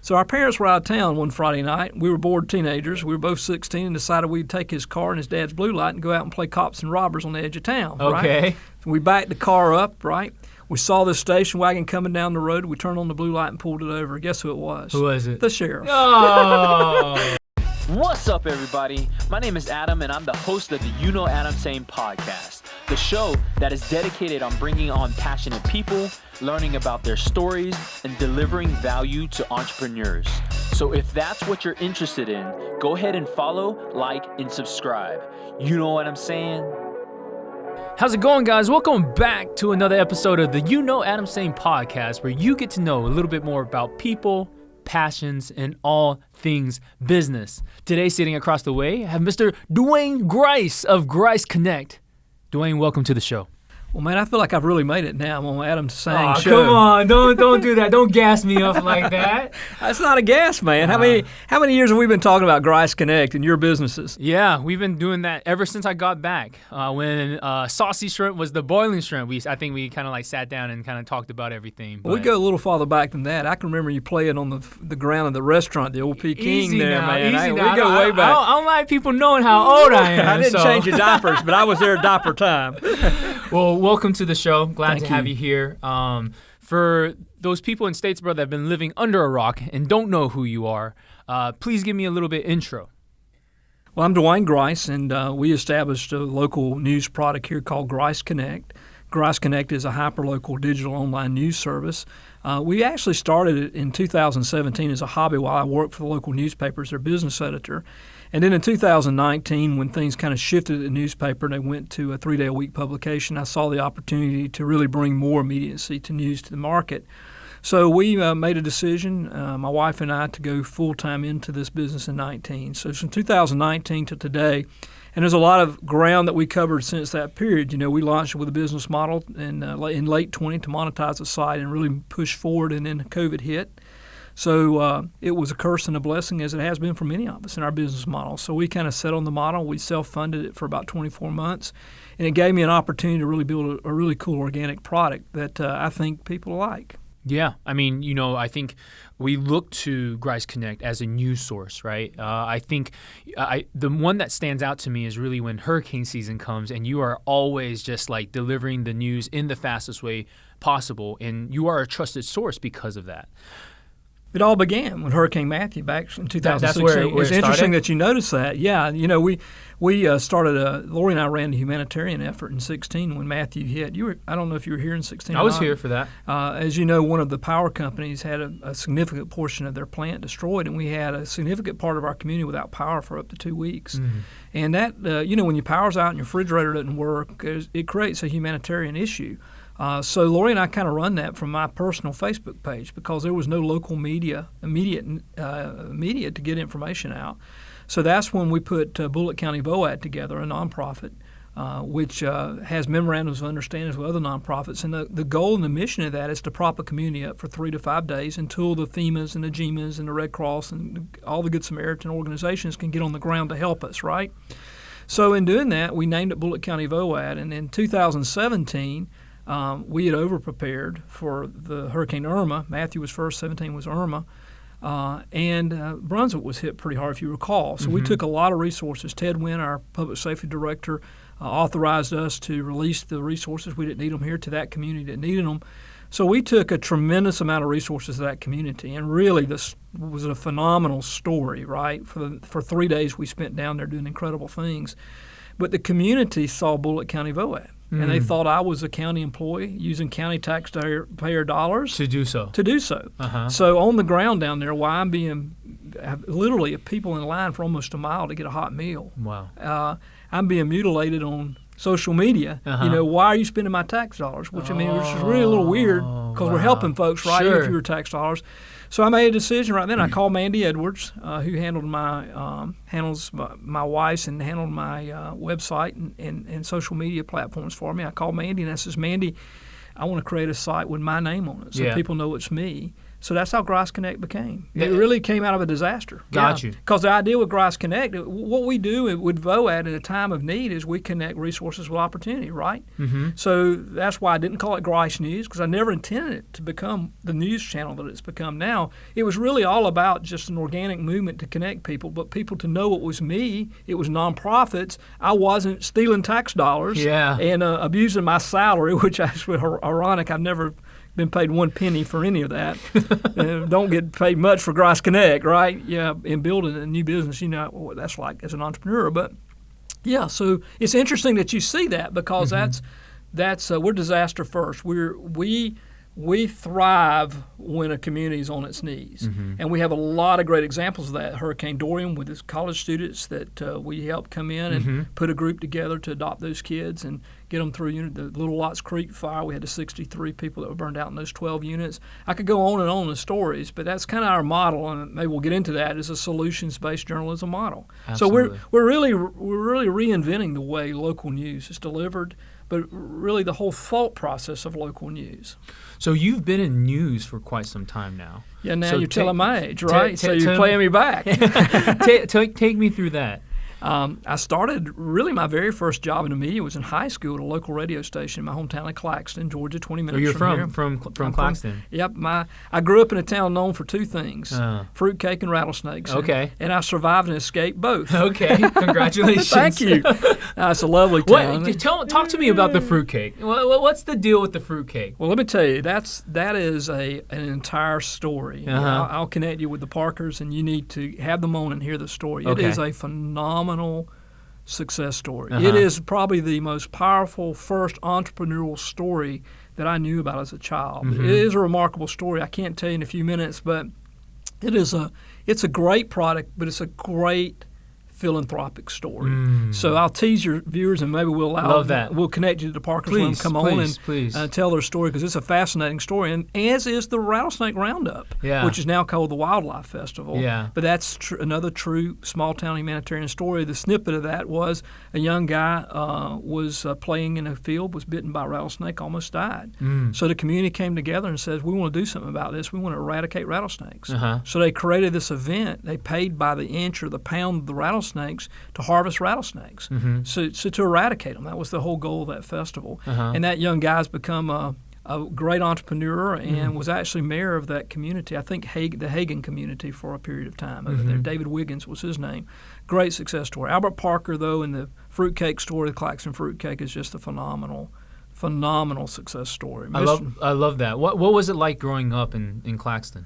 So our parents were out of town one Friday night. We were bored teenagers. We were both 16 and decided we'd take his car and his dad's blue light and go out and play cops and robbers on the edge of town. Okay. Right? So we backed the car up, right? We saw this station wagon coming down the road. We turned on the blue light and pulled it over. Guess who it was? Who was it? The sheriff. Oh! What's up, everybody? My name is Adam, and I'm the host of the UKnowAdamTsang podcast, the show that is dedicated on bringing on passionate people, learning about their stories, and delivering value to entrepreneurs. So if that's what you're interested in, go ahead and follow, like, and subscribe. You know what I'm saying? How's it going, guys? Welcome back to another episode of the UKnowAdamTsang podcast, where you get to know a little bit more about people, passions, and all things business. Today, sitting across the way, I have Mr. DeWayne Grice of Grice Connect. DeWayne, welcome to the show. Well, man, I feel like I've really made it now. I'm on Adam Tsang show. Come on, don't do that. Don't gas me up like that. That's not a gas, man. How many years have we been talking about Grice Connect and your businesses? Yeah, we've been doing that ever since I got back. When saucy shrimp was the boiling shrimp, I think we kind of like sat down and kind of talked about everything. Well, we go a little farther back than that. I can remember you playing on the ground of the restaurant, the old Peking there, man. Easy We go way back. I don't like people knowing how old I am. I didn't change your diapers, but I was there at diaper time. Well, welcome to the show. Glad Thank to have you here. For those people in Statesboro that have been living under a rock and don't know who you are, please give me a little bit intro. Well, I'm DeWayne Grice, and we established a local news product here called Grice Connect. Grice Connect is a hyper-local digital online news service. We actually started it in 2017 as a hobby while I worked for the local newspaper as their business editor. And then in 2019, when things kind of shifted at the newspaper and they went to a 3-day-a-week publication, I saw the opportunity to really bring more immediacy to news to the market. So we made a decision, my wife and I, to go full-time into this business in 19. So from 2019 to today, and there's a lot of ground that we covered since that period. You know, we launched with a business model in late 20 to monetize the site and really push forward, and then COVID hit. So it was a curse and a blessing, as it has been for many of us in our business model. So we kind of set on the model. We self-funded it for about 24 months, and it gave me an opportunity to really build a really cool organic product that I think people like. Yeah, I mean, you know, I think we look to Grice Connect as a news source, right? I think the one that stands out to me is really when hurricane season comes and you are always just like delivering the news in the fastest way possible, and you are a trusted source because of that. It all began with Hurricane Matthew back in 2016. That's where it's interesting that you noticed that. Yeah, you know, we started Lori and I ran a humanitarian effort in 16 when Matthew hit. I don't know if you were here in 16. I was here for that. As you know, one of the power companies had a significant portion of their plant destroyed, and we had a significant part of our community without power for up to 2 weeks. Mm-hmm. And that, you know, when your power's out and your refrigerator doesn't work, it creates a humanitarian issue. So Lori and I kind of run that from my personal Facebook page because there was no local immediate media to get information out. So that's when we put Bullitt County VOAD together, a nonprofit, which has memorandums of understandings with other nonprofits. And the goal and the mission of that is to prop a community up for 3 to 5 days until the FEMAs and the GMAs and the Red Cross and all the Good Samaritan organizations can get on the ground to help us, right? So in doing that, we named it Bullitt County VOAD. And in 2017, we had over-prepared for the Hurricane Irma. Matthew was first, 17 was Irma. And Brunswick was hit pretty hard, if you recall. So we took a lot of resources. Ted Wynn, our public safety director, authorized us to release the resources. We didn't need them here to that community that needed them. So we took a tremendous amount of resources to that community. And really, this was a phenomenal story, right? For 3 days, we spent down there doing incredible things. But the community saw Bullitt County VOAD. And they thought I was a county employee using county taxpayer dollars to do so. Uh-huh. So on the ground down there, while I'm being literally people in line for almost a mile to get a hot meal. Wow. I'm being mutilated on social media. You know, why are you spending my tax dollars? Which, I mean, which is really a little weird because we're helping folks, right? Sure. If you were tax dollars. So I made a decision right then. I called Mandy Edwards, who handles my wife's and handled my website and social media platforms for me. I called Mandy and I says, Mandy, I want to create a site with my name on it so people know it's me. So that's how Grice Connect became. It really came out of a disaster. Got you. Because the idea with Grice Connect, what we do with VOAD in a time of need is we connect resources with opportunity, right? Mm-hmm. So that's why I didn't call it Grice News, because I never intended it to become the news channel that it's become now. It was really all about just an organic movement to connect people, but people to know it was me. It was nonprofits. I wasn't stealing tax dollars and abusing my salary, which is ironic. I've never been paid one penny for any of that. Don't get paid much for Grice Connect, right? Yeah, in building a new business, you know what that's like as an entrepreneur. But yeah, so it's interesting that you see that, because that's we're disaster first. We thrive when a community is on its knees, and we have a lot of great examples of that. Hurricane Dorian with his college students that we helped come in and put a group together to adopt those kids and get them through the Little Lots Creek fire. We had the 63 people that were burned out in those 12 units. I could go on and on with stories, but that's kind of our model, and maybe we'll get into that, is a solutions-based journalism model. Absolutely. So we're really reinventing the way local news is delivered, but really the whole thought process of local news. So you've been in news for quite some time now. Yeah, now so you're telling my age, right? So you're playing me back. Take me through that. I started, really my very first job in the media was in high school at a local radio station in my hometown of Claxton, Georgia, 20 minutes from here. From Claxton? Yep. I grew up in a town known for two things, fruitcake and rattlesnakes. Okay. And I survived and escaped both. Okay. Congratulations. Thank you. It's a lovely town. Talk to me about the fruitcake. What's the deal with the fruitcake? Well, let me tell you, that is an entire story. I'll connect you with the Parkers, and you need to have them on and hear the story. Okay. It is a phenomenal success story. It is probably the most powerful first entrepreneurial story that I knew about as a child. It is a remarkable story. I can't tell you in a few minutes, but it's a great product, but it's a great philanthropic story. So I'll tease your viewers, and maybe we'll connect you to the Parkers when they come on and tell their story, because it's a fascinating story, and as is the Rattlesnake Roundup, which is now called the Wildlife Festival. But that's another true small-town humanitarian story. The snippet of that was a young guy was playing in a field, was bitten by a rattlesnake, almost died. So the community came together and says, we want to do something about this. We want to eradicate rattlesnakes. So they created this event. They paid by the inch or the pound of the rattlesnakes to harvest rattlesnakes, so to eradicate them. That was the whole goal of that festival. And that young guy's become a great entrepreneur and was actually mayor of that community, I think the Hagen community, for a period of time over there. David Wiggins was his name. Great success story. Albert Parker, though, in the fruitcake story, the Claxton fruitcake, is just a phenomenal success story. I love that. What was it like growing up in Claxton?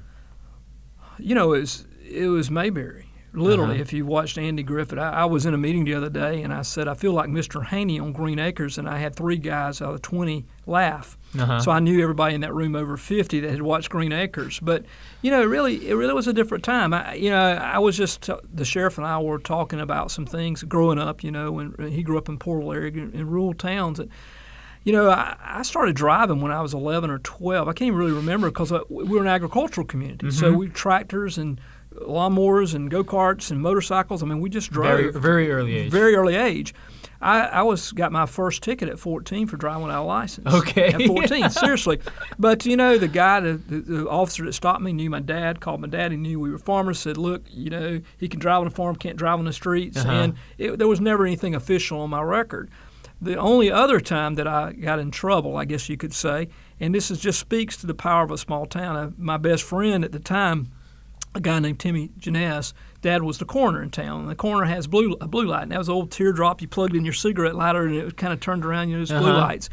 You know, it was Mayberry. Literally, if you watched Andy Griffith, I was in a meeting the other day, and I said, I feel like Mr. Haney on Green Acres, and I had 3 guys out of 20 laugh. So I knew everybody in that room over 50 that had watched Green Acres. But, you know, it really was a different time. I was just, the sheriff and I were talking about some things growing up, you know, when he grew up in Portal area, in rural towns. And, you know, I started driving when I was 11 or 12. I can't even really remember, because we were an agricultural community. So we tractors and lawnmowers and go-karts and motorcycles. I mean, we just drove. Very early age. Very early age. I got my first ticket at 14 for driving without a license. Okay. At 14, seriously. But, you know, the guy, the officer that stopped me knew my dad, called my dad. He knew we were farmers, said, look, you know, he can drive on a farm, can't drive on the streets. And there was never anything official on my record. The only other time that I got in trouble, I guess you could say, and this just speaks to the power of a small town. My best friend at the time, a guy named Timmy Janess, Dad was the coroner in town, and the coroner has a blue light, and that was an old teardrop you plugged in your cigarette lighter, and it kind of turned around, you know, those blue lights.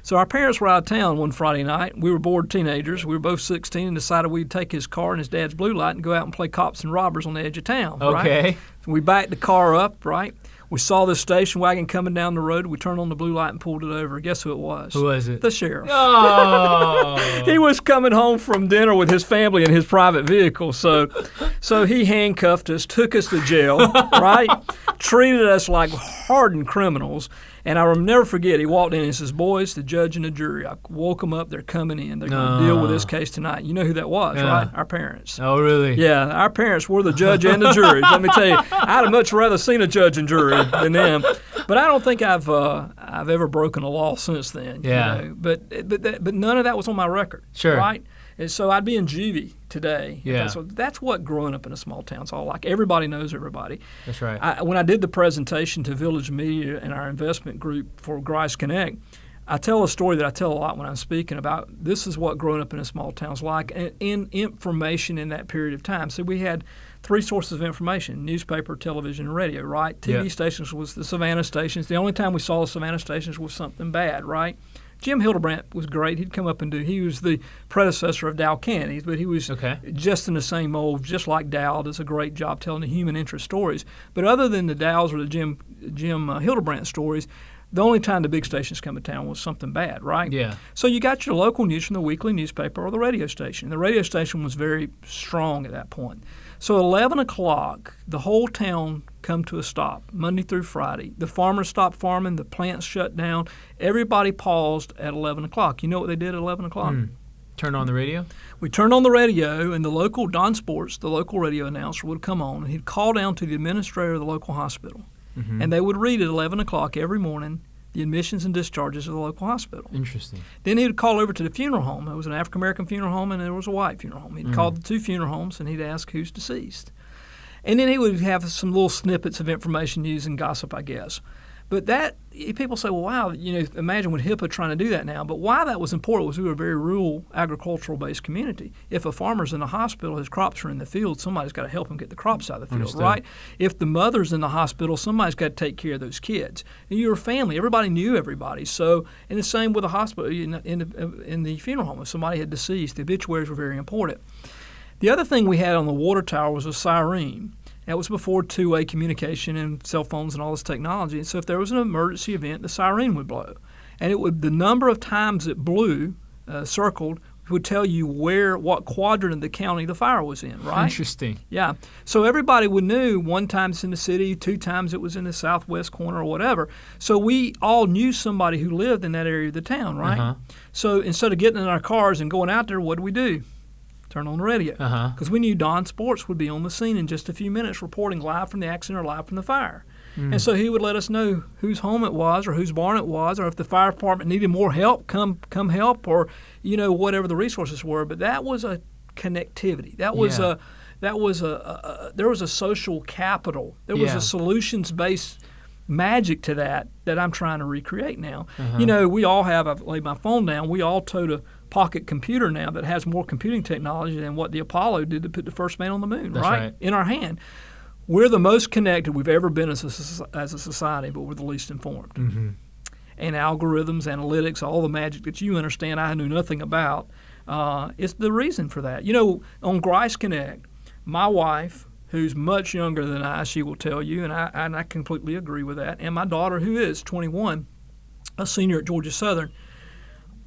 So our parents were out of town one Friday night. We were bored teenagers. We were both 16 and decided we'd take his car and his dad's blue light and go out and play cops and robbers on the edge of town. Okay. Right? So we backed the car up, right? We saw this station wagon coming down the road. We turned on the blue light and pulled it over. Guess who it was? Who was it? The sheriff. Oh. He was coming home from dinner with his family in his private vehicle. So he handcuffed us, took us to jail, right? Treated us like hardened criminals. And I will never forget, he walked in and says, boys, the judge and the jury, I woke them up. They're coming in. They're going to deal with this case tonight. You know who that was, right? Our parents. Oh, really? Yeah, our parents were the judge and the jury. Let me tell you, I'd have much rather seen a judge and jury than them. But I don't think I've ever broken a law since then. Yeah. You know? But none of that was on my record. Sure. Right? And so I'd be in juvie today. Yeah. That's what growing up in a small town's all like. Everybody knows everybody. That's right. When I did the presentation to Village Media and our investment group for Grice Connect, I tell a story that I tell a lot when I'm speaking about this is what growing up in a small town's like, and information in that period of time. So we had 3 sources of information: newspaper, television, and radio, right? TV stations was the Savannah stations. The only time we saw the Savannah stations was something bad, right? Jim Hildebrandt was great. He'd come up and he was the predecessor of Dow Kennedy, but he was just in the same mold, just like Dow does a great job telling the human interest stories. But other than the Dows or the Jim Hildebrandt stories, the only time the big stations come to town was something bad, right? Yeah. So you got your local news from the weekly newspaper or the radio station. The radio station was very strong at that point. So 11 o'clock, the whole town come to a stop, Monday through Friday. The farmers stopped farming. The plants shut down. Everybody paused at 11 o'clock. You know what they did at 11 o'clock? Turn on the radio? We turned on the radio, and the local Don Sports, the local radio announcer, would come on, and he'd call down to the administrator of the local hospital. And they would read at 11 o'clock every morning the admissions and discharges of the local hospital. Interesting. Then he would call over to the funeral home. There was an African-American funeral home and there was a white funeral home. He'd call the 2 funeral homes and he'd ask who's deceased. And then he would have some little snippets of information, news, and gossip, I guess. But that, people say, well, wow, imagine with HIPAA trying to do that now. But why that was important was we were a very rural, agricultural-based community. If a farmer's in the hospital, his crops are in the field, somebody's got to help him get the crops out of the field, right? If the mother's in the hospital, somebody's got to take care of those kids. And you're a family. Everybody knew everybody. So, and the same with the hospital, in the funeral home. If somebody had deceased, the obituaries were very important. The other thing we had on the water tower was a siren. That was before two-way communication and cell phones and all this technology. And so if there was an emergency event, the siren would blow. And the number of times it blew, circled, would tell you what quadrant of the county the fire was in, right? Interesting. Yeah. So everybody would know 1 time it's in the city, 2 times it was in the southwest corner or whatever. So we all knew somebody who lived in that area of the town, right? So instead of getting in our cars and going out there, what do? Turn on the radio. Because we knew Don Sports would be on the scene in just a few minutes reporting live from the accident or live from the fire. And so he would let us know whose home it was or whose barn it was, or if the fire department needed more help, come help, or whatever the resources were. But that was a connectivity. That was there was a social capital. There was a solutions-based magic to that I'm trying to recreate now. We all have, I've laid my phone down, we all tote a pocket computer now that has more computing technology than what the Apollo did to put the first man on the moon, right? In our hand. We're the most connected we've ever been as a society, but we're the least informed. And algorithms, analytics, all the magic that you understand I knew nothing about, is the reason for that. On Grice Connect, my wife, who's much younger than I, she will tell you, and I completely agree with that, and my daughter, who is 21, a senior at Georgia Southern,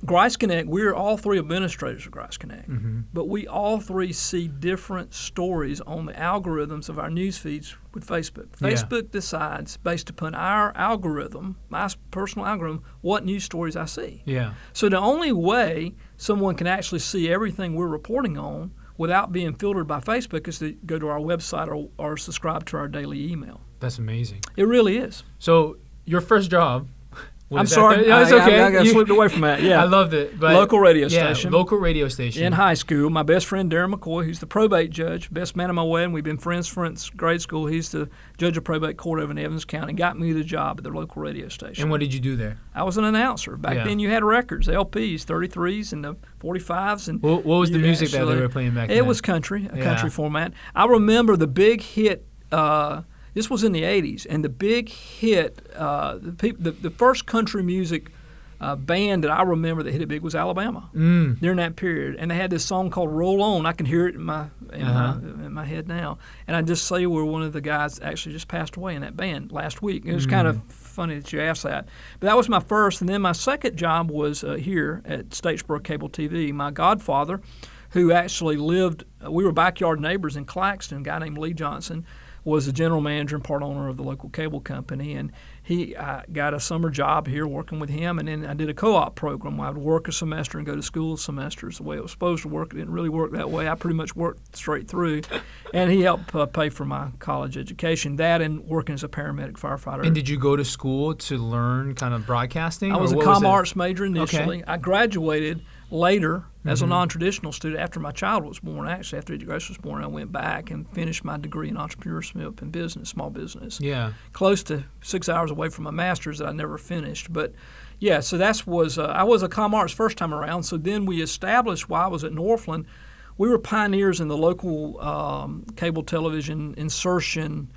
Grice Connect, we're all 3 administrators of Grice Connect, but we all 3 see different stories on the algorithms of our news feeds with Facebook. Facebook decides, based upon our algorithm, my personal algorithm, what news stories I see. So the only way someone can actually see everything we're reporting on without being filtered by Facebook is to go to our website or subscribe to our daily email. That's amazing. It really is. So your first job... I'm sorry. No, it's okay. I got slipped away from that. Yeah, I loved it. But local radio station. Local radio station. In high school, my best friend Darren McCoy, who's the probate judge, best man of my wedding. We've been friends since grade school. He's the judge of probate court over in Evans County. Got me the job at the local radio station. And what did you do there? I was an announcer. Back then, you had records, LPs, 33s, and the 45s. And what was the music that they were playing back then? It was country, country format. I remember the big hit. This was in the 80s, and the big hit, the first country music band that I remember that hit it big was Alabama during that period. And they had this song called Roll On. I can hear it in my head now. And I just say where one of the guys actually just passed away in that band last week. It was kind of funny that you asked that. But that was my first. And then my second job was here at Statesboro Cable TV. My godfather, who actually lived, we were backyard neighbors in Claxton, a guy named Lee Johnson, was the general manager and part owner of the local cable company, and he got a summer job here working with him, and then I did a co-op program where I would work a semester and go to school semesters the way it was supposed to work. It didn't really work that way. I pretty much worked straight through, and he helped pay for my college education, that and working as a paramedic firefighter. And did you go to school to learn kind of broadcasting? I was a comm arts major initially. Okay. I graduated later, as a non-traditional student, after my child was born, actually after Grice was born, I went back and finished my degree in entrepreneurship and business, small business. Yeah. Close to 6 hours away from my master's that I never finished. But yeah, so I was a comm arts first time around. So then we established, while I was at Northland, we were pioneers in the local cable television insertion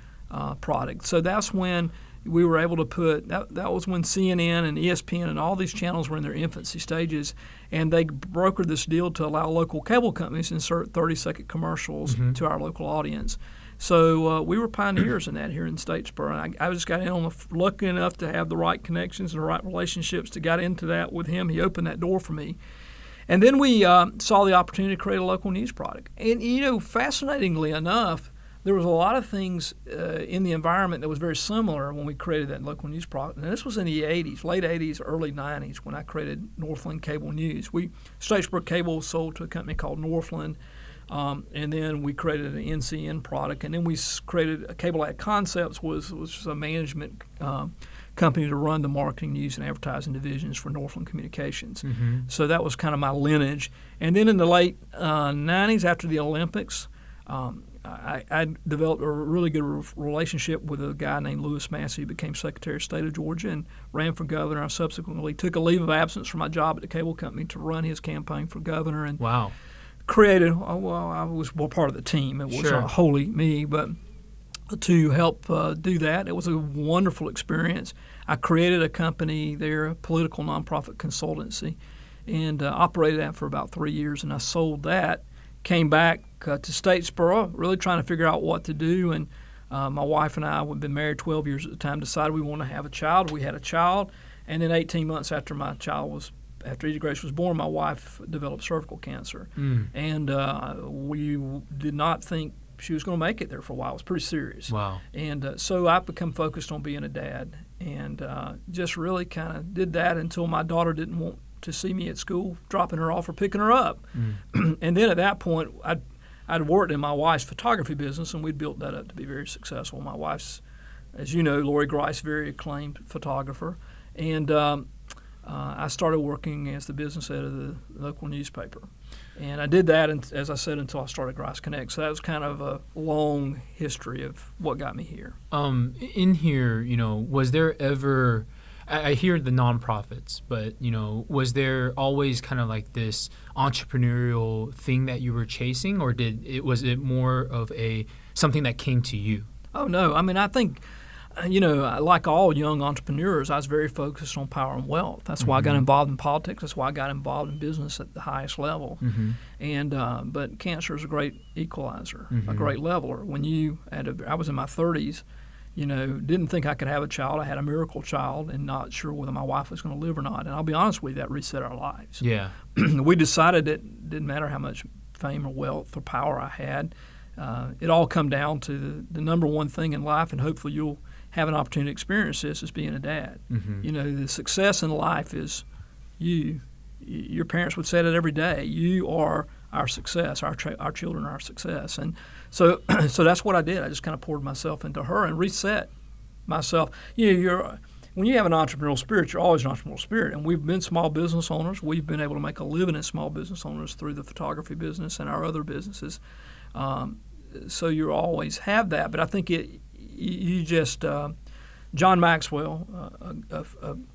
product. So that's when we were able to put, that was when CNN and ESPN and all these channels were in their infancy stages, and they brokered this deal to allow local cable companies to insert 30-second commercials to our local audience. So we were pioneers in that here in Statesboro. And I just got in on lucky enough to have the right connections and the right relationships to get into that with him. He opened that door for me. And then we saw the opportunity to create a local news product. And, fascinatingly enough, there was a lot of things in the environment that was very similar when we created that local news product. And this was in the 80s, late 80s, early 90s, when I created Northland Cable News. Statesboro Cable sold to a company called Northland, and then we created an NCN product. And then we created Cable Ad Concepts, which was a management company to run the marketing, news, and advertising divisions for Northland Communications. So that was kind of my lineage. And then in the late 90s, after the Olympics, I developed a really good relationship with a guy named Lewis Massey, who became Secretary of State of Georgia and ran for governor. I subsequently took a leave of absence from my job at the cable company to run his campaign for governor. And created, I was part of the team. It wasn't wholly me, but to help do that. It was a wonderful experience. I created a company there, a political nonprofit consultancy, and operated that for about 3 years, and I sold that. Came back to Statesboro, really trying to figure out what to do. And my wife and I, we'd been married 12 years at the time, decided we wanted to have a child. We had a child. And then 18 months after after Grice was born, my wife developed cervical cancer. And we did not think she was going to make it there for a while. It was pretty serious. Wow. And so I become focused on being a dad, and just really kind of did that until my daughter didn't want to see me at school, dropping her off or picking her up. And then at that point, I'd worked in my wife's photography business, and we'd built that up to be very successful. My wife's, as you know, Lori Grice, very acclaimed photographer. And I started working as the business editor of the local newspaper. And I did that, as I said, until I started Grice Connect. So that was kind of a long history of what got me here. In here, was there ever... I hear the nonprofits, but, was there always kind of like this entrepreneurial thing that you were chasing, or was it more of something that came to you? Oh, no. I mean, I think, like all young entrepreneurs, I was very focused on power and wealth. That's why I got involved in politics. That's why I got involved in business at the highest level. And but cancer is a great equalizer, a great leveler. I was in my 30s. Didn't think I could have a child. I had a miracle child and not sure whether my wife was going to live or not. And I'll be honest with you, that reset our lives. Yeah. We decided it didn't matter how much fame or wealth or power I had. It all come down to the number one thing in life, and hopefully you'll have an opportunity to experience this, is being a dad. The success in life is you. Your parents would say it every day. You are our success. Our children are our success. And so that's what I did. I just kind of poured myself into her and reset myself. When you have an entrepreneurial spirit, you're always an entrepreneurial spirit. And we've been small business owners. We've been able to make a living as small business owners through the photography business and our other businesses. So you always have that. But I think John Maxwell,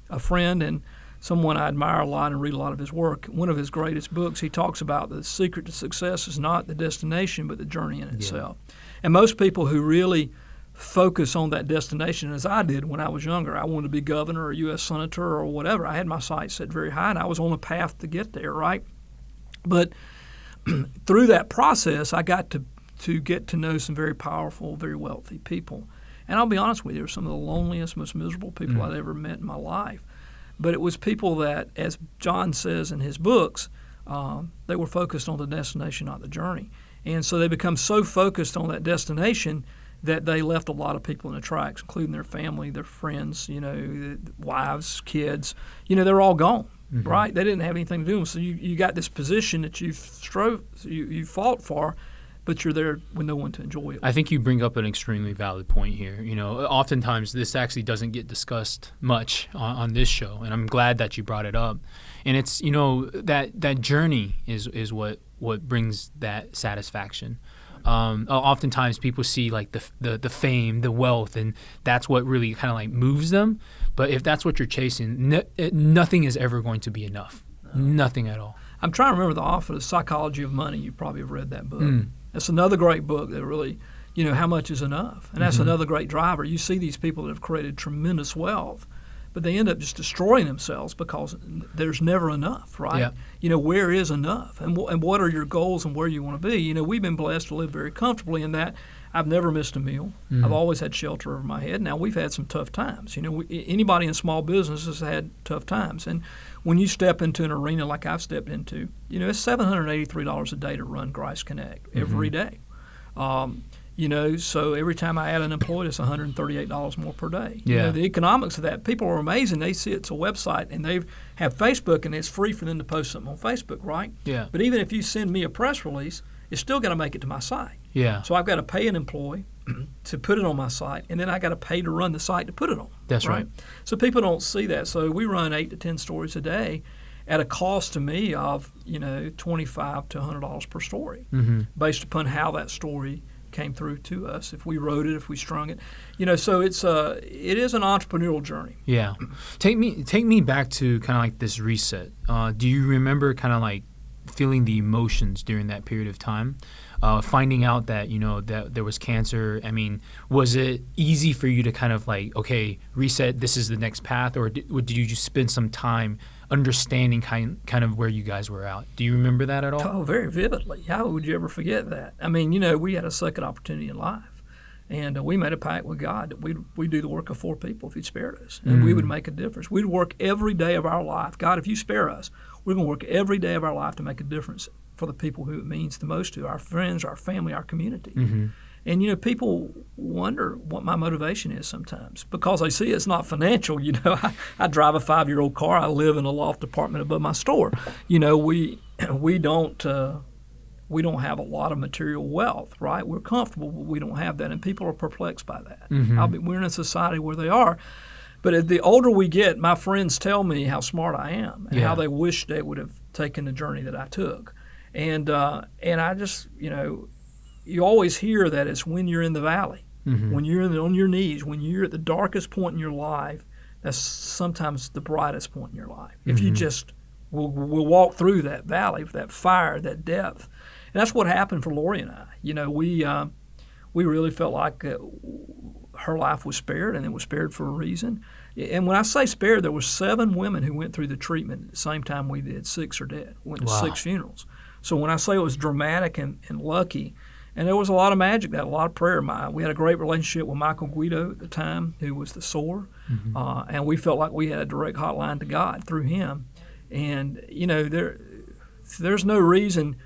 a friend and someone I admire a lot and read a lot of his work. One of his greatest books, he talks about the secret to success is not the destination, but the journey in itself. And most people who really focus on that destination, as I did when I was younger, I wanted to be governor or U.S. senator or whatever. I had my sights set very high, and I was on a path to get there, right? But through that process, I got to get to know some very powerful, very wealthy people. And I'll be honest with you, they were some of the loneliest, most miserable people I'd ever met in my life. But it was people that, as John says in his books, they were focused on the destination, not the journey. And so they become so focused on that destination that they left a lot of people in the tracks, including their family, their friends, wives, kids. They're all gone, right? They didn't have anything to do with them. So you got this position that you fought for, but you're there with no one to enjoy it. I think you bring up an extremely valid point here. Oftentimes this actually doesn't get discussed much on this show, and I'm glad that you brought it up. And it's, that journey is what brings that satisfaction. Oftentimes people see like the fame, the wealth, and that's what really kind of like moves them. But if that's what you're chasing, nothing is ever going to be enough. Nothing at all. I'm trying to remember the author, The Psychology of Money. You probably have read that book. That's another great book that really, how much is enough? And that's another great driver. You see these people that have created tremendous wealth, but they end up just destroying themselves because there's never enough, right? Yeah. Where is enough? And what are your goals and where you want to be? We've been blessed to live very comfortably in that. I've never missed a meal. I've always had shelter over my head. Now, we've had some tough times. Anybody in small business has had tough times. And when you step into an arena like I've stepped into, it's $783 a day to run Grice Connect every day. So every time I add an employee, it's $138 more per day. Yeah. The economics of that, people are amazing. They see it's a website, and they have Facebook, and it's free for them to post something on Facebook, right? Yeah. But even if you send me a press release, it's still got to make it to my site. Yeah. So I've got to pay an employee to put it on my site, and then I got to pay to run the site to put it on. That's right. So people don't see that. So we run 8 to 10 stories a day at a cost to me of $25 to $100 per story, based upon how that story came through to us. If we wrote it, if we strung it, So it is an entrepreneurial journey. Yeah. Take me back to kind of like this reset. Do you remember kind of like feeling the emotions during that period of time? Finding out that, that there was cancer. I mean, was it easy for you to kind of like, okay, reset, this is the next path, or did you just spend some time understanding kind of where you guys were at? Do you remember that at all? Oh, very vividly. How would you ever forget that? I mean, we had a second opportunity in life, and we made a pact with God that we'd do the work of 4 people if He'd spared us, and we would make a difference. We'd work every day of our life. God, if you spare us, we're going to work every day of our life to make a difference for the people who it means the most to, our friends, our family, our community. And, people wonder what my motivation is sometimes because they see it's not financial. I drive a 5-year-old car. I live in a loft apartment above my store. We don't have a lot of material wealth, right? We're comfortable, but we don't have that, and people are perplexed by that. We're in a society where they are. But the older we get, my friends tell me how smart I am and how they wish they would have taken the journey that I took. And I just, you always hear that it's when you're in the valley, when you're on your knees, when you're at the darkest point in your life, that's sometimes the brightest point in your life. If you just will walk through that valley, that fire, that depth. And that's what happened for Lori and I. We really felt like her life was spared, and it was spared for a reason. And when I say spared, there were 7 women who went through the treatment at the same time we did. 6 are dead. Went to 6 funerals. So when I say it was dramatic and lucky, and there was a lot of magic, that a lot of prayer. We had a great relationship with Michael Guido at the time, who was the sower, and we felt like we had a direct hotline to God through him. And there's no reason.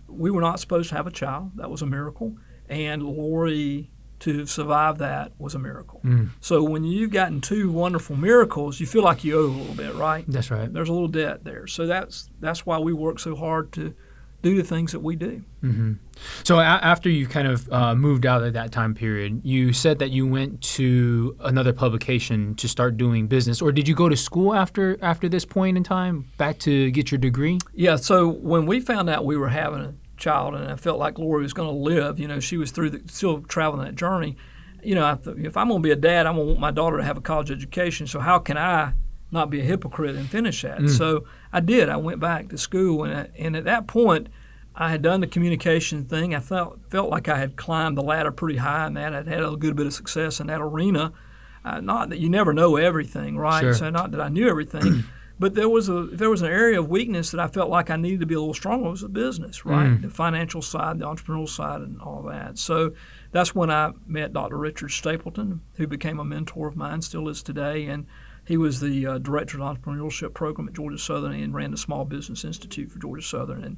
We were not supposed to have a child. That was a miracle. And Lori, to survive that, was a miracle. So when you've gotten 2 wonderful miracles, you feel like you owe a little bit, right? That's right. There's a little debt there. So that's why we work so hard to do the things that we do. So after you kind of moved out at that time period, you said that you went to another publication to start doing business, or did you go to school after this point in time, back to get your degree? Yeah. So when we found out we were having a child, and I felt like Lori was going to live, she was still traveling that journey. I thought, if I'm going to be a dad, I'm going to want my daughter to have a college education. So how can I not be a hypocrite and finish that? So I did. I went back to school, and at that point, I had done the communication thing. I felt like I had climbed the ladder pretty high in that. I'd had a good bit of success in that arena. Not that you never know everything, right? Sure. So not that I knew everything. But if there was an area of weakness that I felt like I needed to be a little stronger, it was the business, right? The financial side, the entrepreneurial side, and all that. So that's when I met Dr. Richard Stapleton, who became a mentor of mine, still is today. And he was the director of the entrepreneurship program at Georgia Southern and ran the Small Business Institute for Georgia Southern. And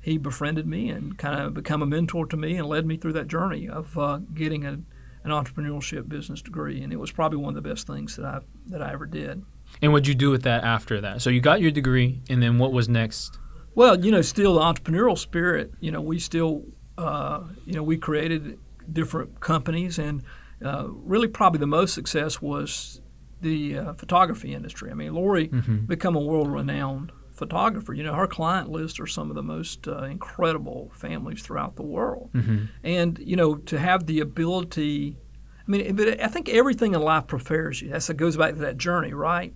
he befriended me and kind of became a mentor to me and led me through that journey of getting an entrepreneurship business degree. And it was probably one of the best things that I ever did. And what'd you do with that after that? So you got your degree, and then what was next? Well, still the entrepreneurial spirit, we still we created different companies, and really probably the most success was the photography industry. I mean, Lori become a world-renowned photographer. Her client list are some of the most incredible families throughout the world. And, to have the ability, but I think everything in life prepares you. It goes back to that journey, right?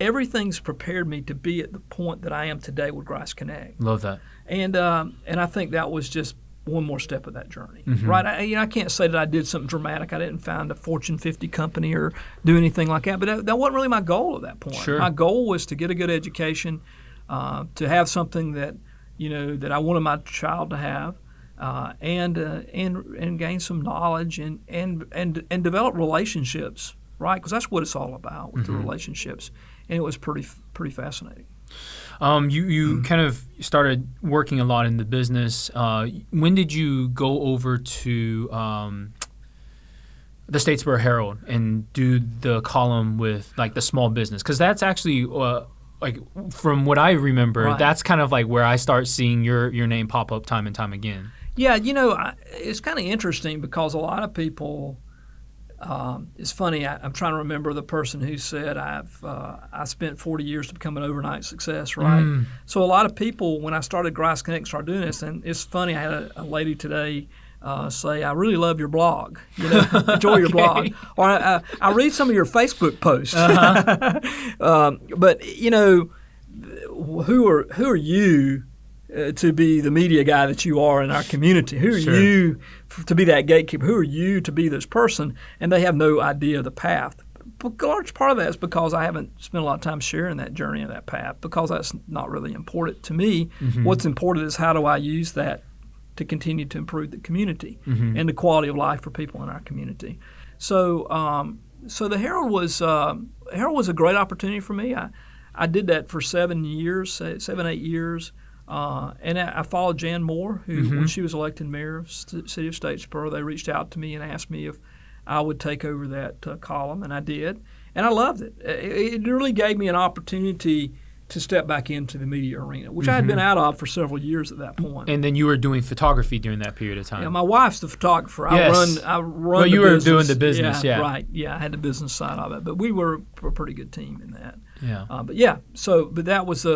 Everything's prepared me to be at the point that I am today with Grice Connect. Love that. And I think that was just one more step of that journey, right? I can't say that I did something dramatic. I didn't found a Fortune 50 company or do anything like that, but that wasn't really my goal at that point. Sure. My goal was to get a good education, to have something that, that I wanted my child to have, and gain some knowledge and develop relationships, right? Because that's what it's all about with the relationships, and it was pretty fascinating. You kind of started working a lot in the business. When did you go over to the Statesboro Herald and do the column with like the small business? Because that's actually like from what I remember, that's kind of like where I start seeing your name pop up time and time again. Yeah, it's kind of interesting because a lot of people. It's funny. I'm trying to remember the person who said I spent 40 years to become an overnight success, right? So a lot of people, when I started Grice Connect, started doing this, and it's funny. I had a lady today say, "I really love your blog. Enjoy your blog," or I read some of your Facebook posts. But who are you? To be the media guy that you are in our community. Who are you to be that gatekeeper? Who are you to be this person? And they have no idea of the path. But a large part of that is because I haven't spent a lot of time sharing that journey and that path, because that's not really important to me. What's important is how do I use that to continue to improve the community and the quality of life for people in our community. So the Herald was a great opportunity for me. I did that for 7, 8 years. And I followed Jan Moore, who, when she was elected mayor of the city of Statesboro, they reached out to me and asked me if I would take over that column, and I did. And I loved it. It really gave me an opportunity to step back into the media arena, which I had been out of for several years at that point. And then you were doing photography during that period of time. Yeah, my wife's the photographer. Yes. I run well, the you business. were doing the business, yeah. Right, yeah. I had the business side of it. But we were a pretty good team in that. Yeah. But that was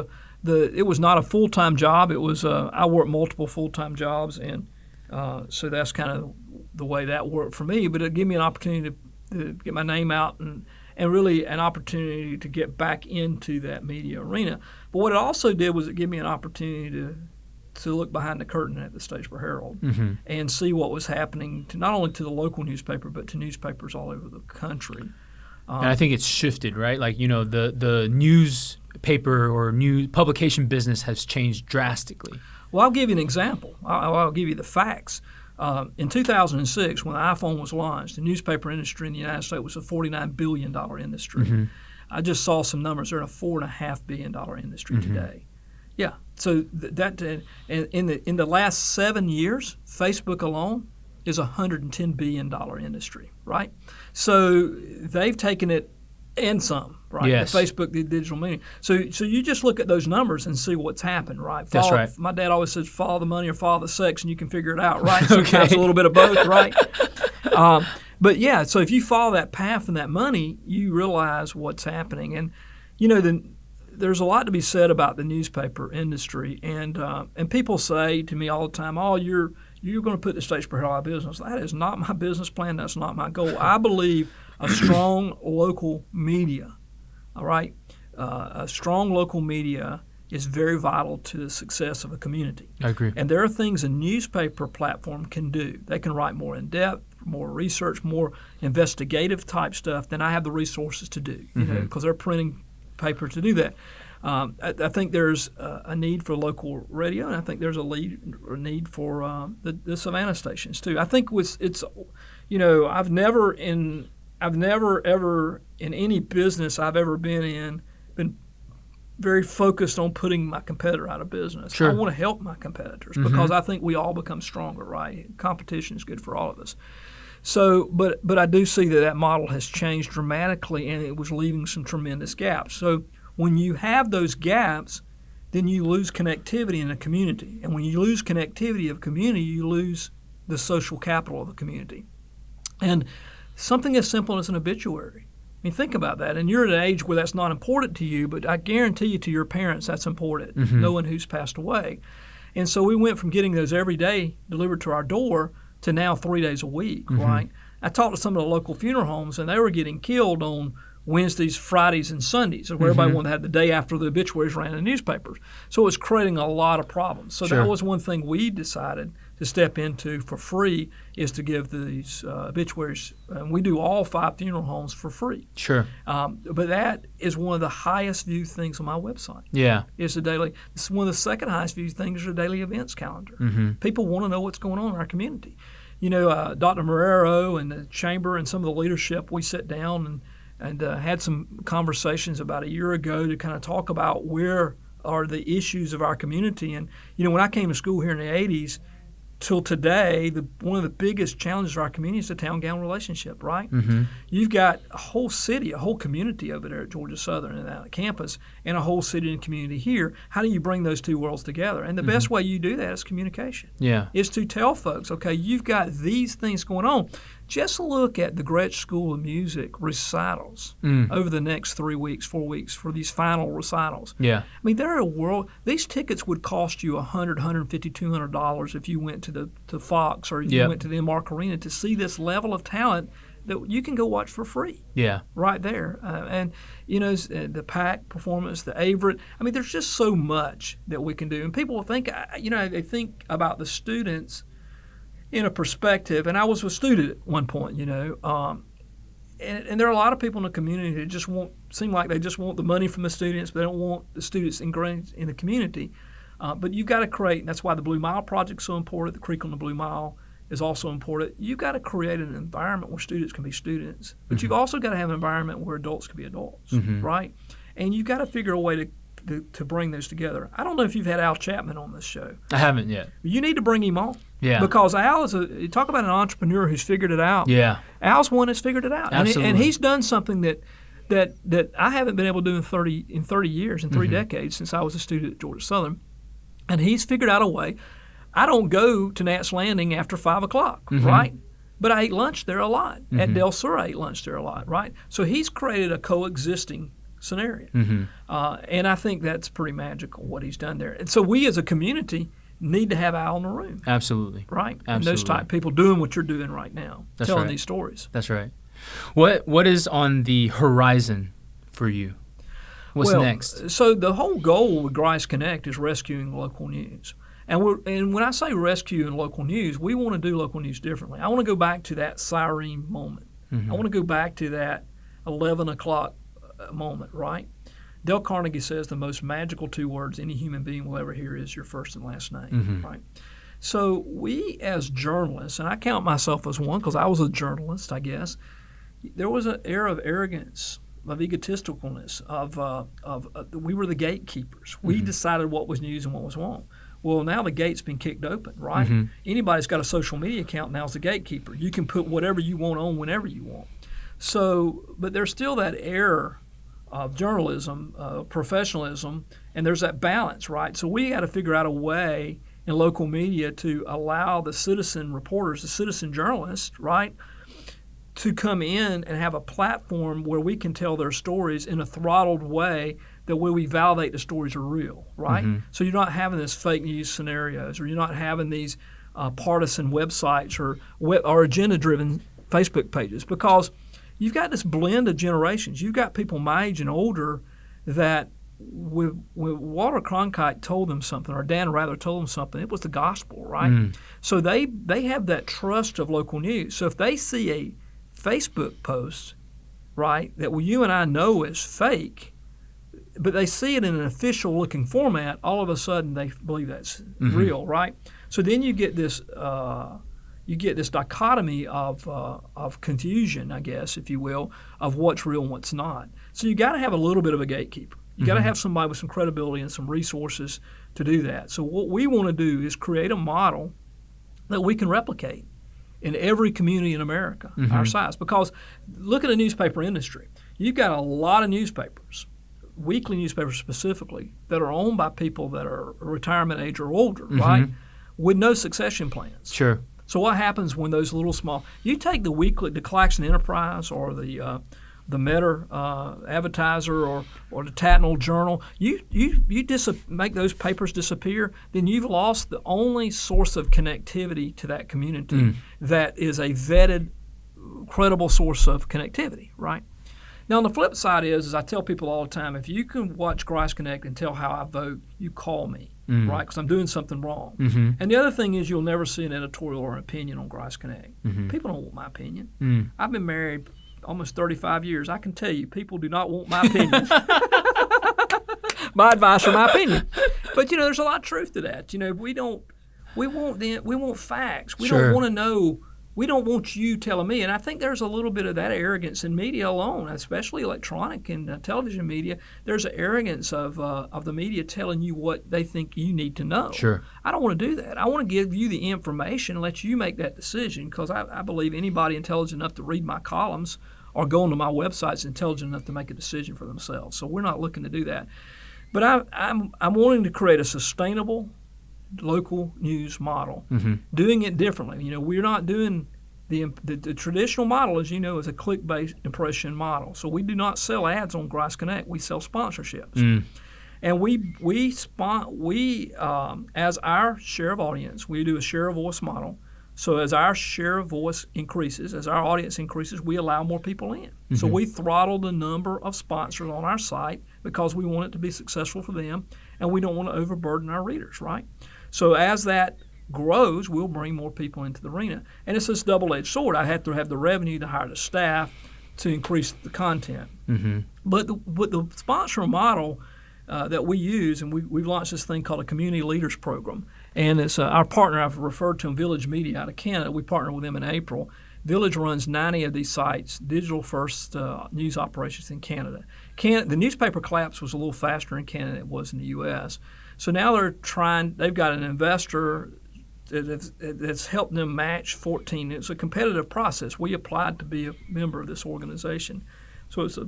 it was not a full-time job. It was I worked multiple full-time jobs, and so that's kind of the way that worked for me. But it gave me an opportunity to get my name out and really an opportunity to get back into that media arena. But what it also did was it gave me an opportunity to look behind the curtain at the Statesboro Herald and see what was happening not only to the local newspaper but to newspapers all over the country. And I think it's shifted, right? Like, the newspaper or new publication business has changed drastically. Well, I'll give you an example. I'll give you the facts. In 2006, when the iPhone was launched, the newspaper industry in the United States was a $49 billion industry. I just saw some numbers. They're in a $4.5 billion industry today. Yeah. So in the last 7 years, Facebook alone is a $110 billion industry, right? So they've taken it and some, right? Yes. Facebook, the digital media. So you just look at those numbers and see what's happened, right? That's right. My dad always says, follow the money or follow the sex, and you can figure it out, right? Sometimes a little bit of both, right? But yeah, so if you follow that path and that money, you realize what's happening. And, there's a lot to be said about the newspaper industry. And people say to me all the time, oh, you're going to put the Statesboro Herald out of business. That is not my business plan. That's not my goal. I believe a strong local media, all right? A strong local media is very vital to the success of a community. I agree. And there are things a newspaper platform can do. They can write more in-depth, more research, more investigative type stuff than I have the resources to do, because they're printing paper to do that. I think there's a need for local radio, and I think there's a need for the Savannah stations too. I think I've never ever in any business I've ever been in been very focused on putting my competitor out of business. Sure. I want to help my competitors because I think we all become stronger, right? Competition is good for all of us. So, but I do see that model has changed dramatically, and it was leaving some tremendous gaps. So when you have those gaps, then you lose connectivity in a community. And when you lose connectivity of community, you lose the social capital of the community. And something as simple as an obituary. I mean, think about that. And you're at an age where that's not important to you, but I guarantee you to your parents that's important, knowing who's passed away. And so we went from getting those every day delivered to our door to now 3 days a week, right? I talked to some of the local funeral homes, and they were getting killed on Wednesdays, Fridays, and Sundays, where everybody wanted to have the day after the obituaries ran in the newspapers. So it was creating a lot of problems. So that was one thing we decided to step into for free, is to give these obituaries. And we do all 5 funeral homes for free. Sure. But that is one of the highest viewed things on my website. Yeah. It's one of the second highest viewed things is a daily events calendar. People want to know what's going on in our community. You know, Dr. Marrero and the chamber and some of the leadership, we sat down and had some conversations about a year ago to kind of talk about where are the issues of our community. And, you know, when I came to school here in the 80s till today, one of the biggest challenges of our community is the town-gown relationship, right? You've got a whole city, a whole community over there at Georgia Southern and at the campus, and a whole city and community here. How do you bring those two worlds together? And the best way you do that is communication. Yeah. Is to tell folks, okay, you've got these things going on. Just look at the Gretsch School of Music recitals over the next 3 weeks, 4 weeks for these final recitals. Yeah. I mean, these tickets would cost you $100, $150, $200 if you went to Fox or you went to the Mark Arena to see this level of talent that you can go watch for free. Yeah. Right there. And, you know, the PAC performance, the Averett. I mean, there's just so much that we can do. And people think, you know, they think about the students in a perspective, and I was a student at one point, you know, and there are a lot of people in the community that just seem like they just want the money from the students, but they don't want the students ingrained in the community. But you've got to create, and that's why the Blue Mile Project is so important, the Creek on the Blue Mile is also important. You've got to create an environment where students can be students, but you've also got to have an environment where adults can be adults, right? And you've got to figure a way to bring those together. I don't know if you've had Al Chapman on this show. I haven't yet. You need to bring him on. Yeah. Because Al you talk about an entrepreneur who's figured it out. Yeah. Al's one that's figured it out. Absolutely. And he's done something that I haven't been able to do in 30 years, in 3 decades since I was a student at Georgia Southern. And he's figured out a way. I don't go to Nats Landing after 5 o'clock, right? But I ate lunch there a lot. At Del Sur, I ate lunch there a lot, right? So he's created a coexisting scenario. And I think that's pretty magical what he's done there. And so we as a community need to have Al in the room. Absolutely. Right? Absolutely. And those type of people doing what you're doing right now, telling these stories. That's right. What is on the horizon for you? What's next? So the whole goal with Grice Connect is rescuing local news. And when I say rescuing local news, we want to do local news differently. I want to go back to that siren moment. I want to go back to that 11 o'clock moment, right? Dale Carnegie says the most magical 2 words any human being will ever hear is your first and last name, right? So we as journalists, and I count myself as one because I was a journalist, I guess, there was an era of arrogance, of egotisticalness, we were the gatekeepers. We decided what was news and what was wrong. Well, now the gate's been kicked open, right? Anybody's got a social media account now is the gatekeeper. You can put whatever you want on whenever you want. So, but there's still that error of journalism, professionalism, and there's that balance, right? So we got to figure out a way in local media to allow the citizen reporters, the citizen journalists, right, to come in and have a platform where we can tell their stories in a throttled way that way we validate the stories are real, right? So you're not having this fake news scenarios, or you're not having these partisan websites or agenda-driven Facebook pages, because you've got this blend of generations. You've got people my age and older that when Walter Cronkite told them something, or Dan Rather told them something, it was the gospel, right? So they have that trust of local news. So if they see a Facebook post, right, that you and I know is fake, but they see it in an official-looking format, all of a sudden they believe that's real, right? So then you get this dichotomy of confusion, I guess, if you will, of what's real and what's not. So you got to have a little bit of a gatekeeper. You got to have somebody with some credibility and some resources to do that. So what we want to do is create a model that we can replicate in every community in America our size. Because look at the newspaper industry. You've got a lot of newspapers weekly newspapers specifically that are owned by people that are retirement age or older, right, with no succession plans. Sure. So what happens when those little small, you take the Claxon Enterprise or the Metter Advertiser or the Tatnall Journal, you make those papers disappear, then you've lost the only source of connectivity to that community that is a vetted, credible source of connectivity, right? Now, on the flip side is I tell people all the time, if you can watch Grice Connect and tell how I vote, you call me, right? Because I'm doing something wrong. And the other thing is you'll never see an editorial or an opinion on Grice Connect. People don't want my opinion. I've been married almost 35 years. I can tell you, people do not want my opinion. My advice or my opinion. But, there's a lot of truth to that. We want facts. We don't want to know. We don't want you telling me. And I think there's a little bit of that arrogance in media alone, especially electronic and television media. There's an arrogance of the media telling you what they think you need to know. Sure. I don't want to do that. I want to give you the information and let you make that decision, because I believe anybody intelligent enough to read my columns or go onto my website is intelligent enough to make a decision for themselves. So we're not looking to do that. But I'm wanting to create a sustainable local news model, doing it differently. We're not doing the traditional model, as you know, is a click-based impression model. So we do not sell ads on Grice Connect. We sell sponsorships, and we as our share of audience, we do a share of voice model. So as our share of voice increases, as our audience increases, we allow more people in. So we throttle the number of sponsors on our site because we want it to be successful for them, and we don't want to overburden our readers, right? So as that grows, we'll bring more people into the arena. And it's this double-edged sword. I have to have the revenue to hire the staff to increase the content. But the sponsor model that we use, and we've launched this thing called a Community Leaders Program. And it's our partner, I've referred to them, Village Media out of Canada. We partnered with them in April. Village runs 90 of these sites, digital-first news operations in Canada. The newspaper collapse was a little faster in Canada than it was in the U.S., so now they've got an investor that's helped them match 14. It's a competitive process. We applied to be a member of this organization. So it's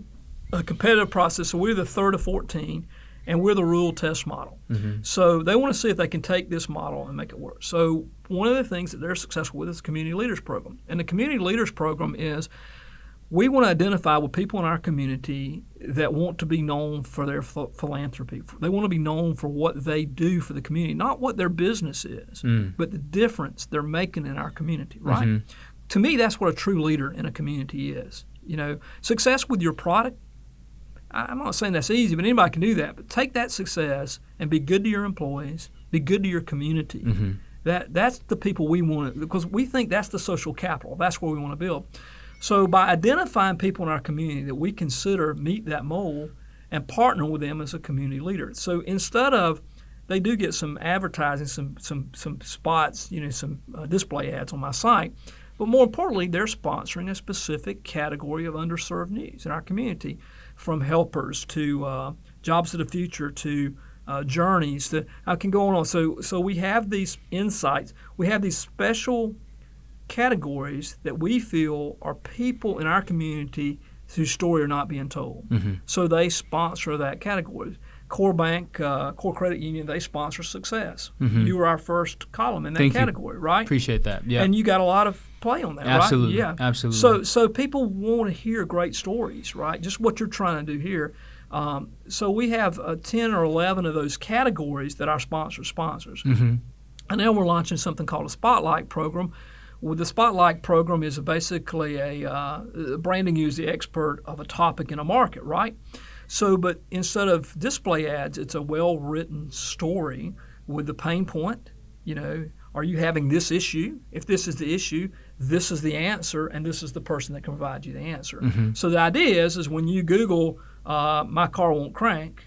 a competitive process. So we're the third of 14, and we're the rural test model. So they want to see if they can take this model and make it work. So one of the things that they're successful with is the Community Leaders Program. And the Community Leaders Program is we want to identify with people in our community that want to be known for their philanthropy. They want to be known for what they do for the community, not what their business is, but the difference they're making in our community, right? To me, that's what a true leader in a community is. Success with your product, I'm not saying that's easy, but anybody can do that. But take that success and be good to your employees, be good to your community. That's the people we want, because we think that's the social capital. That's where we want to build. So by identifying people in our community that we consider meet that mold and partner with them as a community leader. So instead of, they do get some advertising, some spots, some display ads on my site, but more importantly, they're sponsoring a specific category of underserved news in our community, from helpers to jobs of the future to journeys. I can go on. So we have these insights. We have these special categories that we feel are people in our community whose story are not being told. So they sponsor that category. Core Bank, Core Credit Union, they sponsor success. You were our first column in that category, right? Appreciate that. Yeah. And you got a lot of play on that, absolutely. right? Yeah, absolutely. So people want to hear great stories, right? Just what you're trying to do here. So we have 10 or 11 of those categories that our sponsors. And now we're launching something called a Spotlight program. Well, the Spotlight program is basically a branding you as the expert of a topic in a market, right? So, but instead of display ads, it's a well-written story with the pain point. Are you having this issue? If this is the issue, this is the answer, and this is the person that can provide you the answer. So the idea is when you Google, my car won't crank,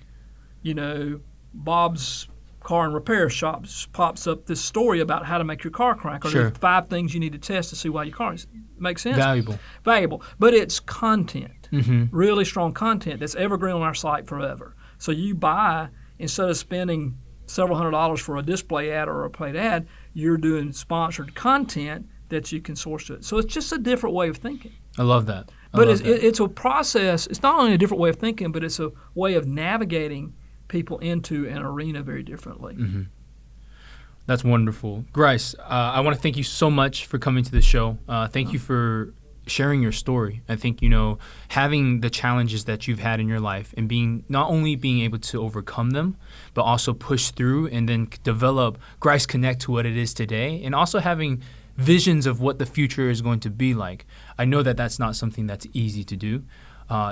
Bob's Car and Repair Shop pops up this story about how to make your car crank, or there's 5 things you need to test to see why your car makes sense. Valuable. But it's content, really strong content that's evergreen on our site forever. So you buy, instead of spending several $100s for a display ad or a paid ad, you're doing sponsored content that you can source to it. So it's just a different way of thinking. I love that. But it's a process. It's not only a different way of thinking, but it's a way of navigating people into an arena very differently. Mm-hmm. That's wonderful. Grice, I want to thank you so much for coming to the show. Thank you for sharing your story. I think, having the challenges that you've had in your life and not only being able to overcome them, but also push through and then develop Grice Connect to what it is today, and also having visions of what the future is going to be like. I know that that's not something that's easy to do.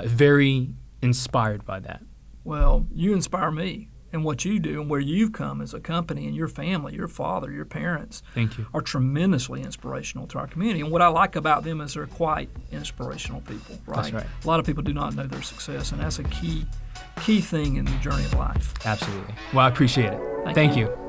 Very inspired by that. Well, you inspire me. And what you do and where you've come as a company and your family, your father, your parents, thank you, are tremendously inspirational to our community. And what I like about them is they're quite inspirational people, right? That's right. A lot of people do not know their success, and that's a key thing in the journey of life. Absolutely. Well, I appreciate it. Thank you. You.